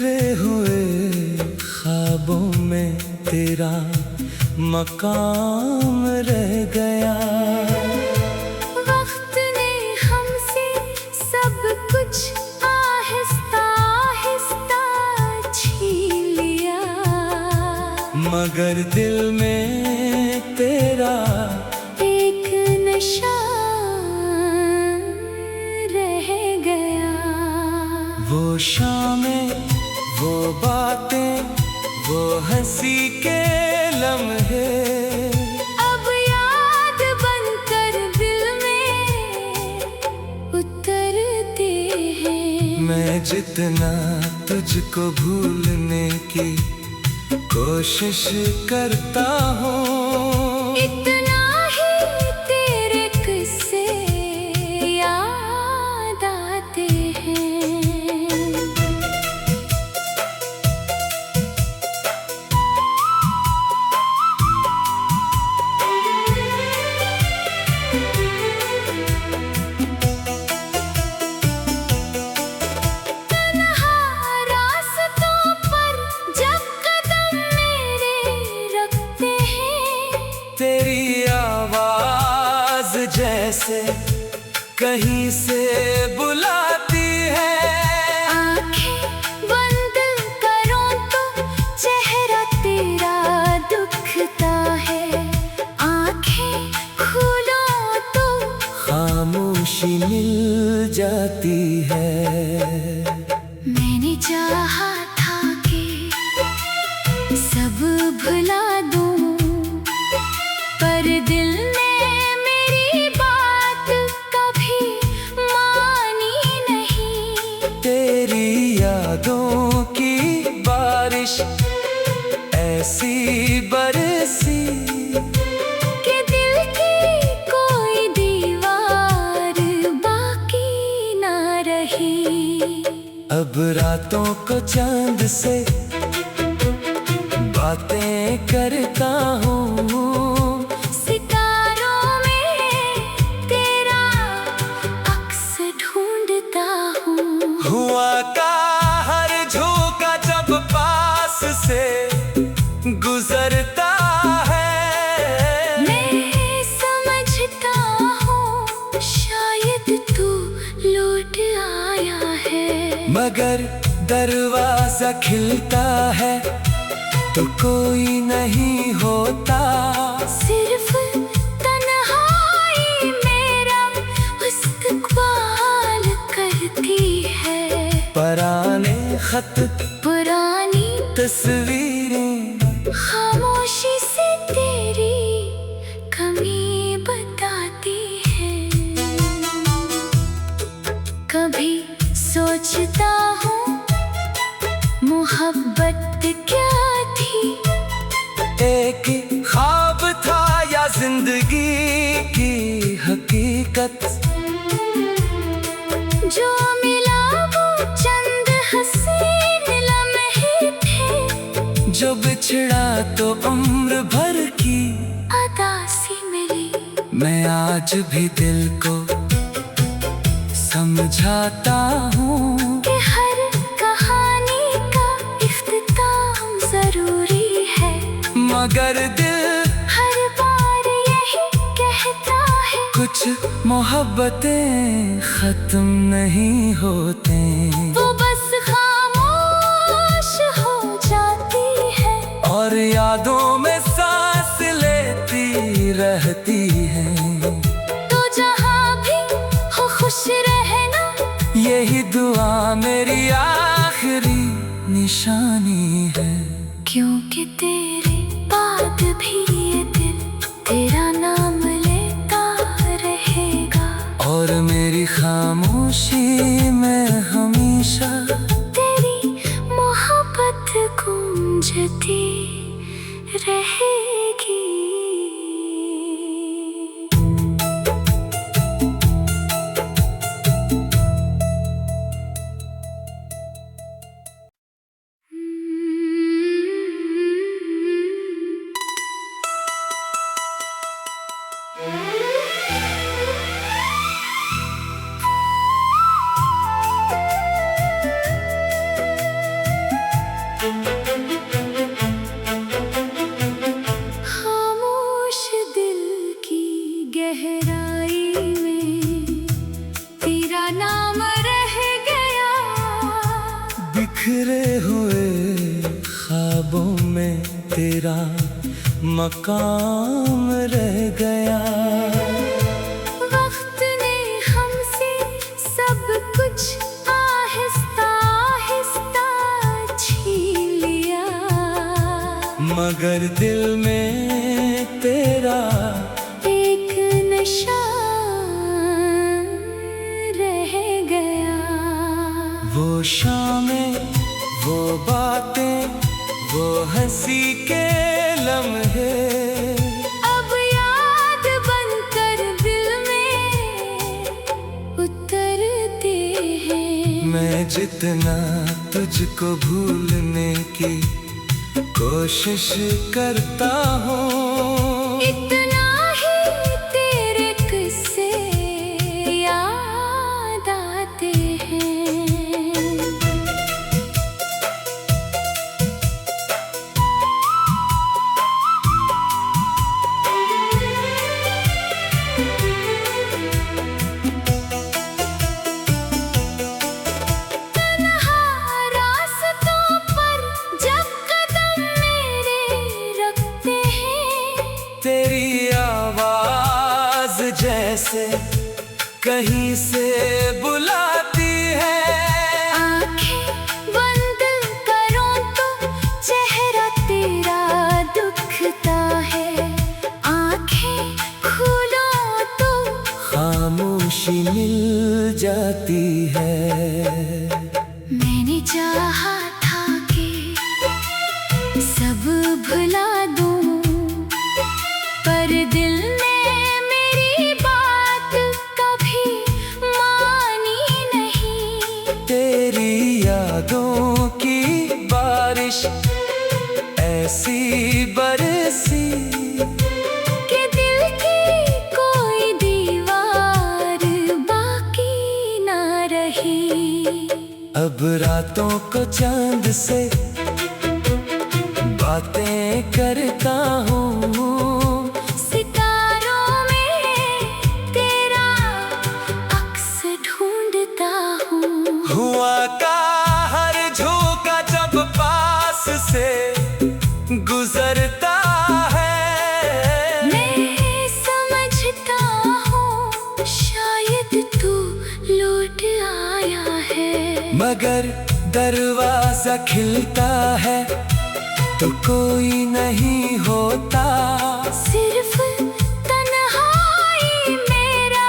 बिखरे हुए ख्वाबों में तेरा मकाम रह गया। वक्त ने हमसे सब कुछ आहिस्ता आहिस्ता छीन लिया, मगर दिल में तेरा एक नशा रह गया। वो शामें, वो बातें, वो हंसी के लम्हे अब याद बनकर दिल में उतरते हैं। मैं जितना तुझको भूलने की कोशिश करता हूँ, इतना ही तेरे किस्से याद आते हैं। तन्हा रास्तों पर जब कदम मेरे रखते हैं, तेरी आवाज जैसे कहीं से बुलाती है। आंखें बंद करूं तो चेहरा तेरा दुखता है, आंखें खोलो तो खामोशी मिल जाती है। मैंने चाहा था कि सब भुला दूं, पर दिल ने मेरी बात कभी मानी नहीं। तेरी यादों की बारिश ऐसी बरसी कि दिल की कोई दीवार बाकी ना रही। अब रातों को चांद से बातें करता हूँ, सितारों में तेरा अक्स ढूंढता हूँ। हुआ का हर झोंका जब पास से गुजरता है। मैं समझता हूँ शायद तू लौट आया है, मगर दरवाजा खिलता है तो कोई नहीं होता। सिर्फ तन्हाई मेरा इस्तकबाल करती है। पुराने खत, पुरानी तस्वीरें खामोशी से तेरी कमी बताती है। कभी सोचता हूँ मोहब्बत क्या थी, एक ख्वाब था या जिंदगी की हकीकत। जो मिला वो चंद हसीन लम्हे थे, जो बिछड़ा तो उम्र भर की अदासी मिली। मैं आज भी दिल को समझाता हूँ कि हर कहानी का इख्तिताम जरूरी है, मगर दिल हर बार यही कहता है। कुछ मोहब्बतें खत्म नहीं होते, वो बस खामोश हो जाती है और यादों में सांस लेती रहती है। तो जहाँ भी हो खुश रहना, यही दुआ मेरी आखिरी निशानी है। क्योंकि तेरे बाद भी ये दिल तेरा नाम लेता रहेगा, और मेरी खामोशी में हमेशा तेरी मोहब्बत गूंजती रहेगी। हुए ख्वाबों में तेरा मकाम रह गया। वक्त ने हमसे सब कुछ आहिस्ता आहिस्ता छीन लिया, मगर दिल में तेरा एक नशा रह गया। वो शामें, वो बातें, वो हंसी के लम्हे अब याद बनकर दिल में उतरते हैं। मैं जितना तुझको भूलने की कोशिश करता हूँ, इतना ही तेरे किस्से याद आते हैं। तन्हा रास्तों पर जब कदम मेरे रखते हैं, तेरी आवाज जैसे कहीं से बुलाती है। आंखें बंद करो तो चेहरा तेरा दुखता है, आंखें खोलो तो खामोशी मिल जाती है। मैंने चाहा था कि सब भुला दूं, पर दिल ने मेरी बात कभी मानी नहीं। तेरी यादों की बारिश ऐसी बरसी कि दिल की कोई दीवार बाकी ना रही। अब रातों को चांद से बातें करता हूँ, सितारों में तेरा अक्स ढूंढता हूँ। हुआ का हर झोंका जब पास से गुजरता है। मैं समझता हूँ शायद तू लौट आया है, मगर दरवाजा खिलता है तो कोई नहीं होता। सिर्फ तन्हाई मेरा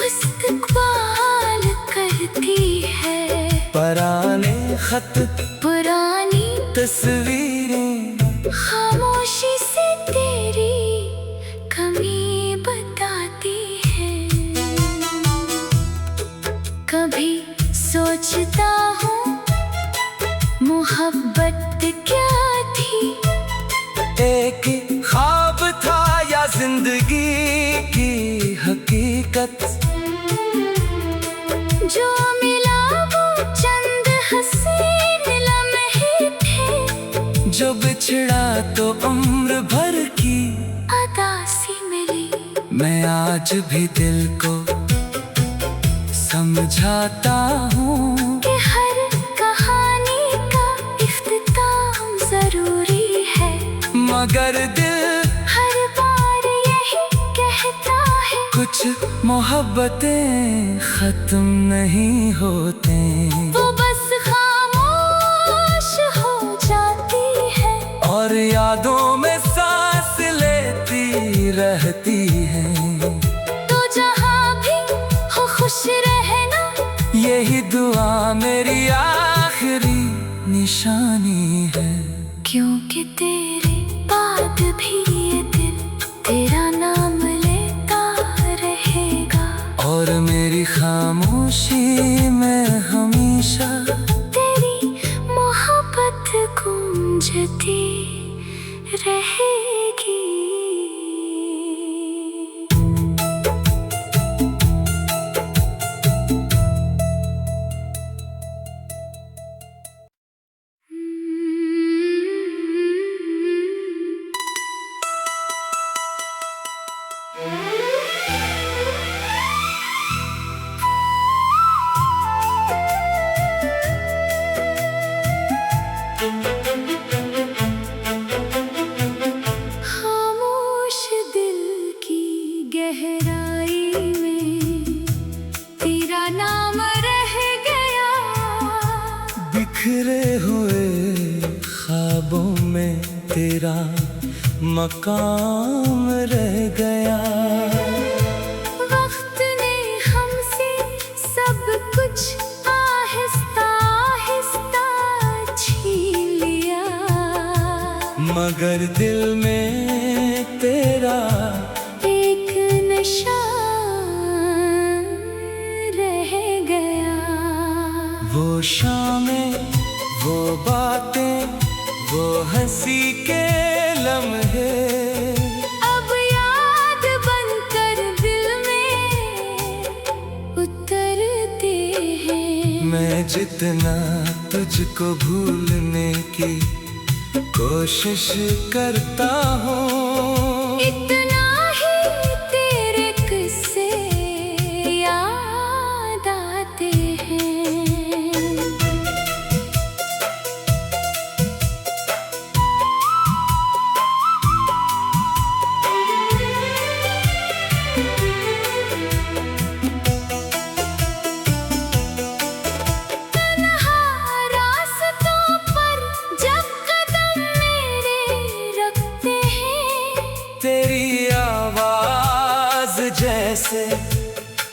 इस्तकबाल करती है। पुराने खत, पुरानी तस्वीरें खामोशी से तेरी कमी बताती है। कभी सोचता हूँ मोहब्बत क्या थी, एक ख्वाब था या जिंदगी की हकीकत। जो मिला वो चंद हसीन लम्हे थे, जो बिछड़ा तो उम्र भर की अदासी मिली। मैं आज भी दिल को समझाता हूँ कि हर कहानी का इख्तिताम जरूरी है, मगर दिल हर बार यही कहता है। कुछ मोहब्बतें खत्म नहीं होते, वो बस खामोश हो जाती है और यादों में सांस लेती रहती है। तो जहाँ भी हो खुश रहना, यही दुआ मेरी आखिरी निशानी है। क्योंकि तेरे बाद भी ये दिल तेरा नाम लेता रहेगा, और मेरी खामोशी में हमेशा तेरी मोहब्बत गूंजती रहेगी। तेरा मकाम रह गया। वक्त ने हमसे सब कुछ आहिस्ता आहिस्ता छीन लिया, मगर दिल में तेरा एक नशा रह गया। वो शामें, वो बातें, वो हंसी के लम्हे अब याद बनकर दिल में उतरते हैं। मैं जितना तुझको भूलने की कोशिश करता हूँ, इतना ही तेरे किस्से याद आते हैं। तन्हा रास्तों पर जब कदम मेरे रखते हैं, तेरी आवाज जैसे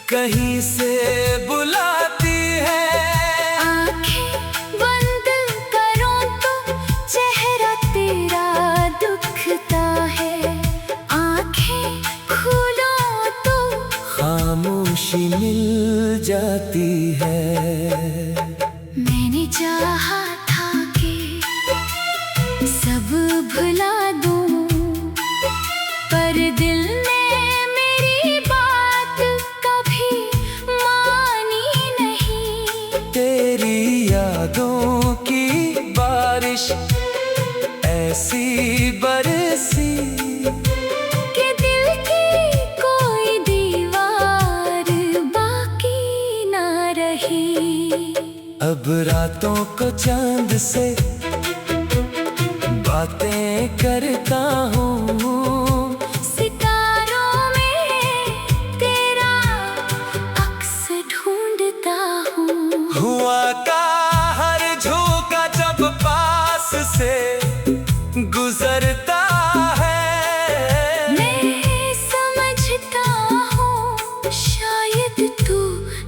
कहीं से बुलाती है। आंखें बंद करूं तो चेहरा तेरा दुखता है, आंखें खोलो तो खामोशी मिल जाती है। मैंने चाहा था कि सब भुला दूं, पर दिल ने मेरी बात कभी मानी नहीं। तेरी यादों की बारिश ऐसी बरसी कि दिल की कोई दीवार बाकी ना रही। अब रातों को चांद से बातें करता हूँ, सितारों में तेरा अक्स ढूंढता हूँ। हुआ का हर झोंका जब पास से गुजरता है, मैं समझता हूँ शायद तू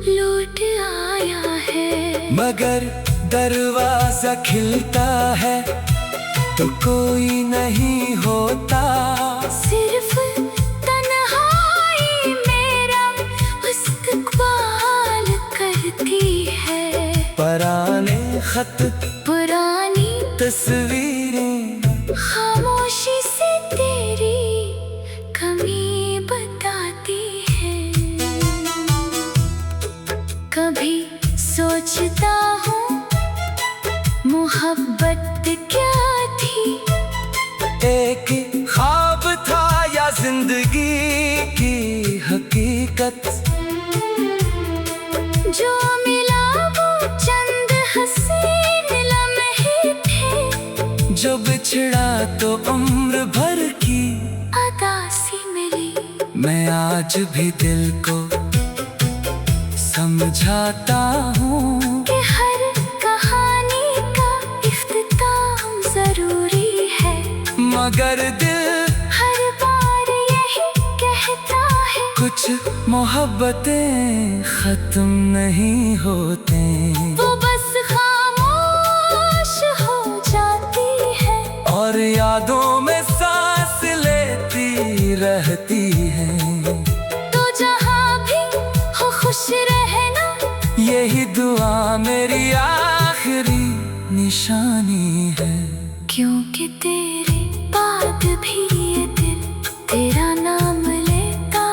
लौट आया है, मगर दरवाजा खिलता है तो कोई नहीं होता। सिर्फ तन्हाई मेरा इस्तकबाल करती है। पुराने खत, पुरानी तस्वीरें खामोशी से तेरी कमी बताती है। कभी सोचता हूँ मोहब्बत क्या थी, एक ख्वाब था या जिंदगी की हकीकत। जो मिला वो चंद हसीन लम्हे थे, जो बिछड़ा तो उम्र भर की अदासी मिली। मैं आज भी दिल को समझाता हूँ कि हर कहानी का इख्तिताम जरूरी है, मगर दिल हर बार यही कहता है कुछ मोहब्बतें खत्म नहीं होते। वो बस खामोश हो जाती है और यादों में सांस लेती रहती है। तो जहाँ भी हो खुश रहना, यही दुआ मेरी आखिरी निशानी है। क्योंकि तेरे बाद भी ये दिल तेरा नाम लेता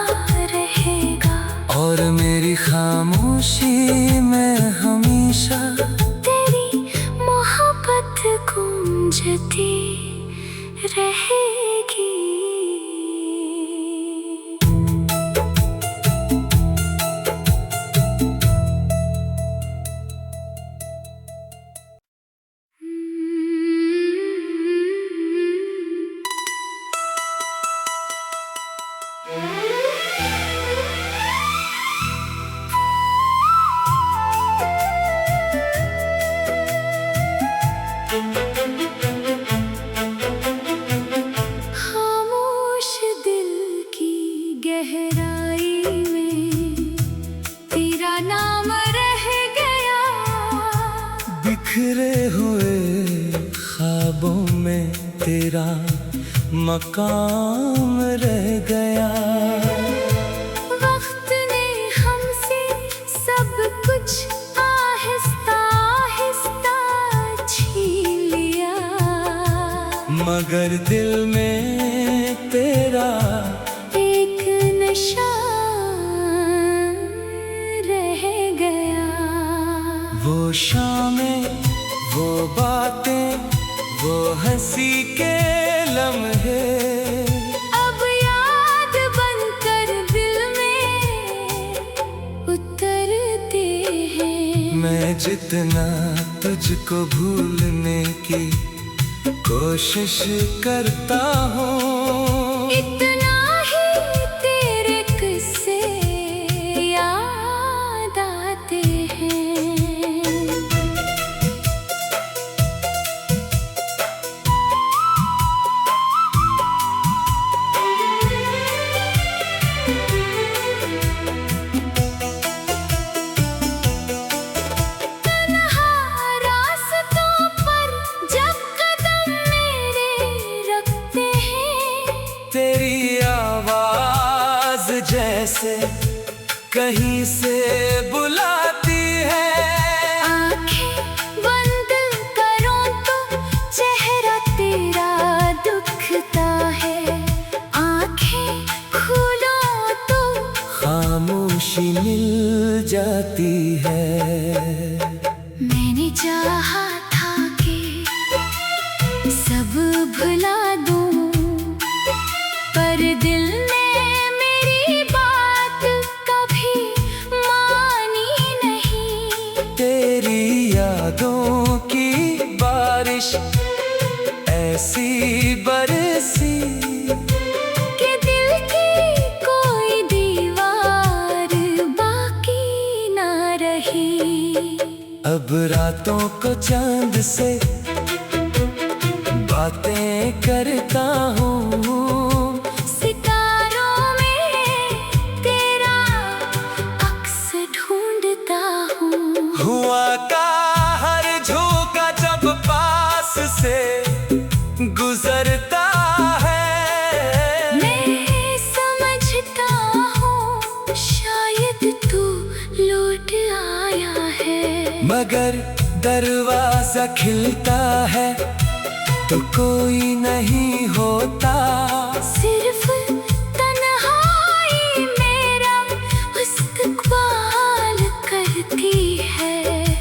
रहेगा, और मेरी खामोशी में हमेशा तेरी मोहब्बत गूंजती रहेगी। ख्वाबों में तेरा मकाम रह गया। वक्त ने हमसे सब कुछ आहिस्ता आहिस्ता छीन लिया, मगर दिल में तेरा एक नशा रह गया। वो शामें, वो बातें, वो हंसी के लम्हे अब याद बनकर दिल में उतरते हैं। मैं जितना तुझको भूलने की कोशिश करता हूँ, इतना ही तेरे किस्से याद आते हैं। तन्हा रास्तों पर जब कदम मेरे रखते हैं, तेरी आवाज जैसे कहीं से बुलाती है। आंखें बंद करो तो चेहरा तेरा दुखता है, आंखें खोलो तो खामोशी मिल जाती है। मैंने चाहा था कि सब भुला दूं, पर दिल ने मेरी बात कभी मानी नहीं। तेरी यादों की बारिश ऐसी बरसी कि दिल की कोई दीवार बाकी ना रही। अब रातों को चांद से बातें करता हूँ, सितारों में तेरा अक्स ढूंढता हूँ। हुआ का हर झोंका जब पास से गुजरता है। मैं समझता हूँ शायद तू लौट आया है, मगर दरवाजा खिलता है तो कोई नहीं होता। सिर्फ तन्हाई मेरा इस्तकबाल करती है।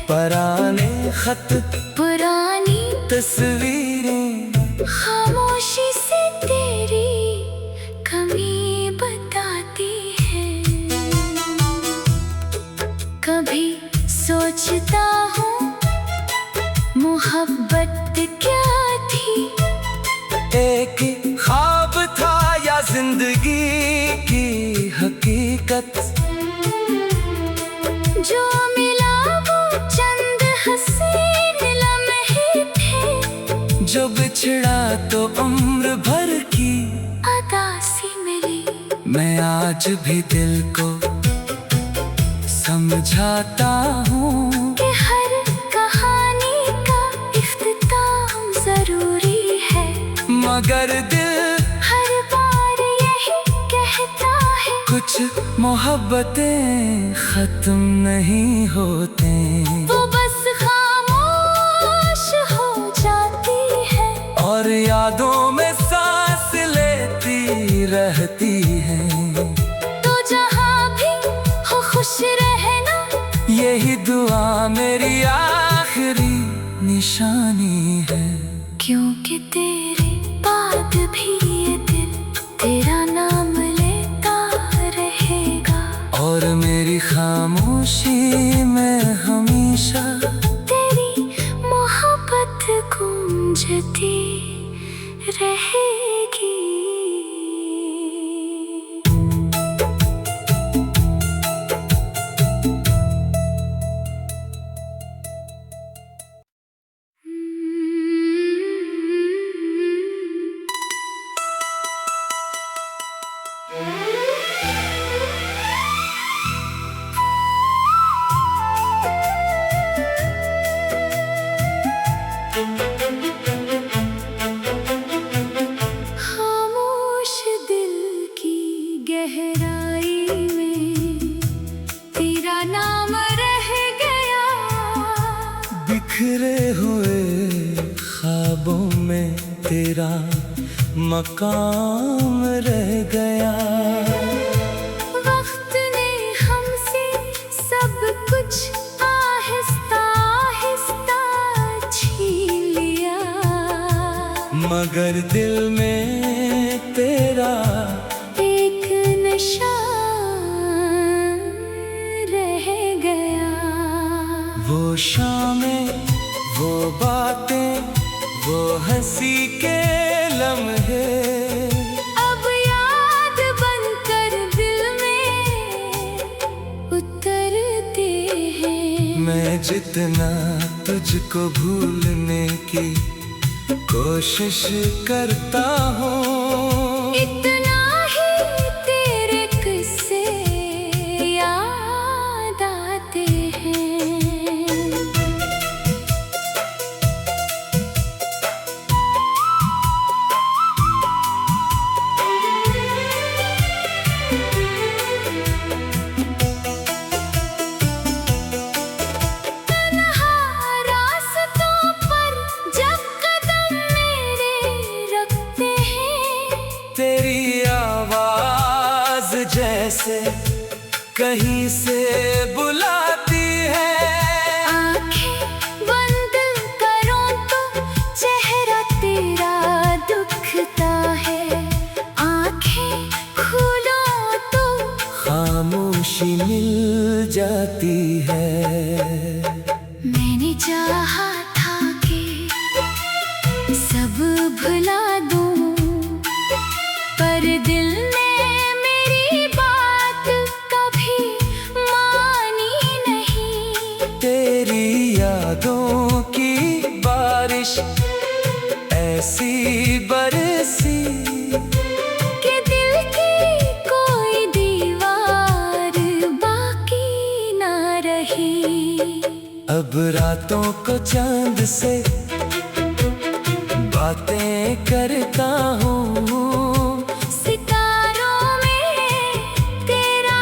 पुराने खत, पुरानी तस्वीरें खामोशी से तेरी कमी बताती है। कभी सोचता हूँ मोहब्बत क्या थी, एक ख्वाब था या जिंदगी की हकीकत। जो मिला वो चंद हसीन लम्हे थे, जो बिछड़ा तो उम्र भर की अदासी मिली। मैं आज भी दिल को समझाता हूँ कि हर कहानी का इख्तिताम जरूरी है, मगर दिल हर बार यही कहता है। कुछ मोहब्बतें खत्म नहीं होते, वो बस खामोश हो जाती है और यादों में सांस लेती रहती है। तो जहाँ भी हो खुश रहना, यही दुआ मेरी आखिरी निशानी है। क्योंकि तेरे बाद भी ये दिल तेरा नाम लेता रहेगा, और मेरी खामोशी में हमेशा तेरी मोहब्बत गूंजती रहेगी। तेरा मकाम रह गया। वक्त ने हमसे सब कुछ आहिस्ता आहिस्ता छीन लिया, मगर दिल में तेरा एक नशा रह गया। वो शामें, वो बातें, वो हंसी के लम्हे अब याद बनकर दिल में उतरते हैं। मैं जितना तुझको भूलने की कोशिश करता हूँ, इतना ही तेरे किस्से याद आते हैं। तन्हा रास्तों पर जब कदम मेरे रखते हैं, तेरी आवाज जैसे कहीं से बुलाती है। आंखें बंद करूं तो चेहरा तेरा दुखता है, आंखें खोलो तो खामोशी मिल जाती है। मैंने चाहा था कि सब भुला दूं, पर दिल ने मेरी बात कभी मानी नहीं। तेरी यादों की बारिश ऐसी बरसी कि दिल की कोई दीवार बाकी ना रही। अब रातों को चांद से बातें करता हूँ, सितारों में तेरा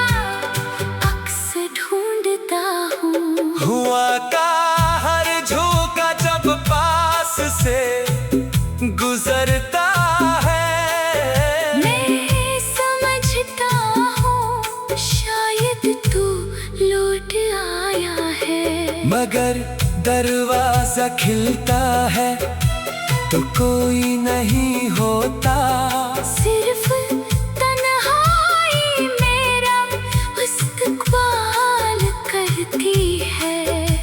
अक्स ढूंढता हूँ। हुआ का हर झोंका जब पास से गुजरता है, मैं समझता हूँ शायद तू लौट आया है, मगर दरवाजा खिलता है तो कोई नहीं होता। सिर्फ तन्हाई मेरा इस्तकबाल करती है।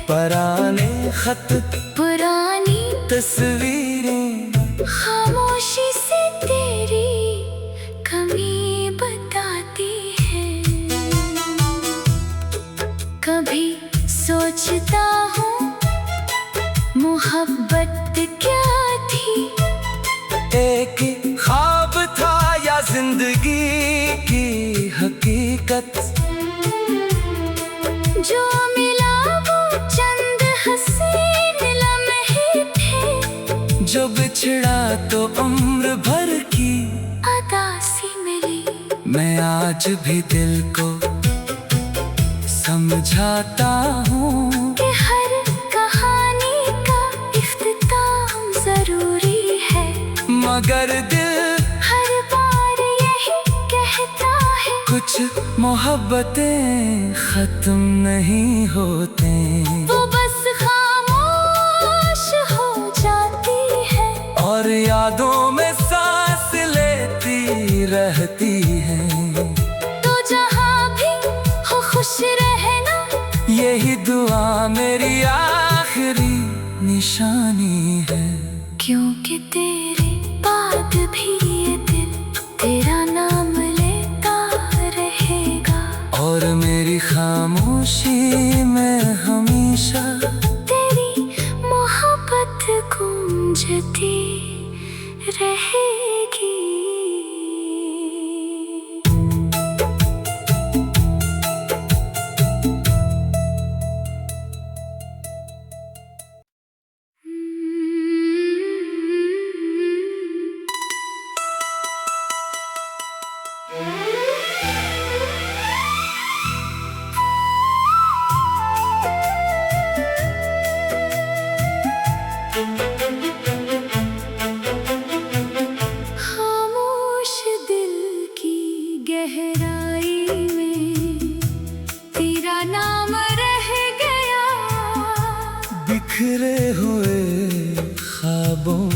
पुराने खत, पुरानी तस्वीरें खामोशी से तेरी कमी बताती है। कभी सोचता हूँ मोहब्बत क्या थी, एक ख्वाब था या जिंदगी की हकीकत। जो मिला वो चंद हसीन लम्हे थे, जो बिछड़ा तो उम्र भर की अदासी मिली। मैं आज भी दिल को समझाता हूँ कि हर कहानी का इख्तिताम जरूरी है, मगर दिल हर बार यही कहता है कुछ मोहब्बतें खत्म नहीं होते। वो बस खामोश हो जाती है और यादों में सांस लेती रहती है। तो जहाँ भी हो खुश रहना, यही दुआ मेरी आखिरी निशानी है। क्योंकि तेरे बाद भी ये दिल तेरा नाम लेता रहेगा, और मेरी खामोशी में हमेशा तेरी मोहब्बत गूंजती रहेगी।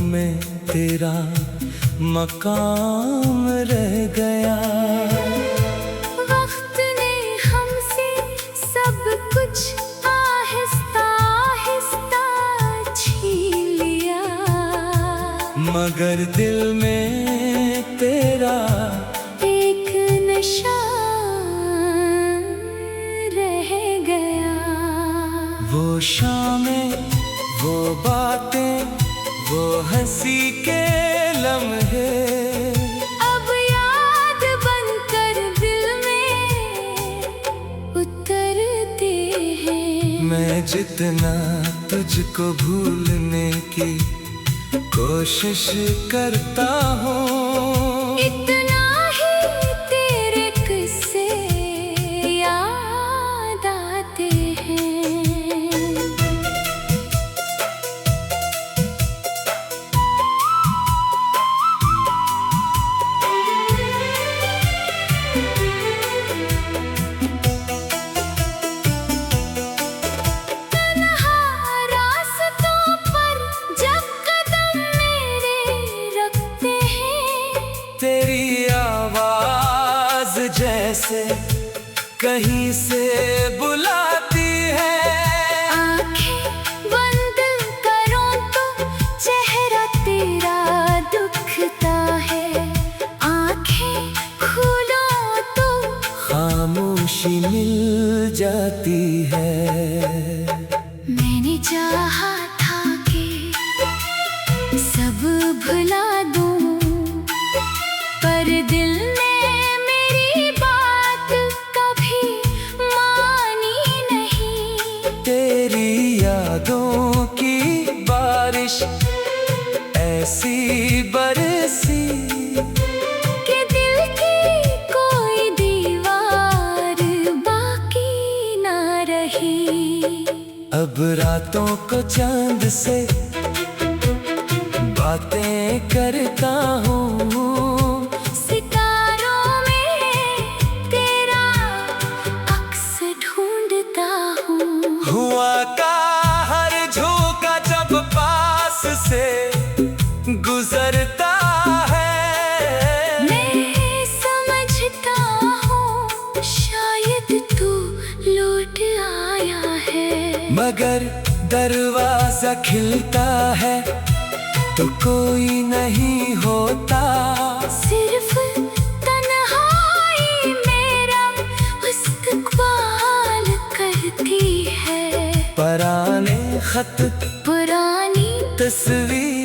में तेरा मकाम रह गया। वक्त ने हमसे सब कुछ आहिस्ता आहिस्ता छीन लिया, मगर दिल में तेरा एक नशा रह गया। वो शामें, वो बातें, वो हंसी के लम्हे अब याद बनकर दिल में उतरते हैं। मैं जितना तुझको भूलने की कोशिश करता हूँ, इतना ही तेरे किस्से याद आते हैं। तन्हा रास्तों पर जब कदम मेरे रखते हैं, तेरी आवाज जैसे कहीं से बुलाती है। आंखें बंद करो तो चेहरा तेरा दुखता है, आंखें खोलो तो खामोशी मिल जाती है। मैंने चाहा था कि सब भुला दूं, पर दिल ने मेरी बात कभी मानी नहीं। तेरी यादों की बारिश ऐसी बरसी कि दिल की कोई दीवार बाकी ना रही। अब रातों को चांद से बातें करता हूँ, सितारों में तेरा अक्स ढूंढता हूँ। हुआ का हर झोंका जब पास से गुजरता है, मैं समझता हूँ शायद तू लौट आया है, मगर दरवाजा खिलता है तो कोई नहीं होता। सिर्फ तन्हाई मेरा इस्तकबाल करती है। पुराने खत, पुरानी तस्वीर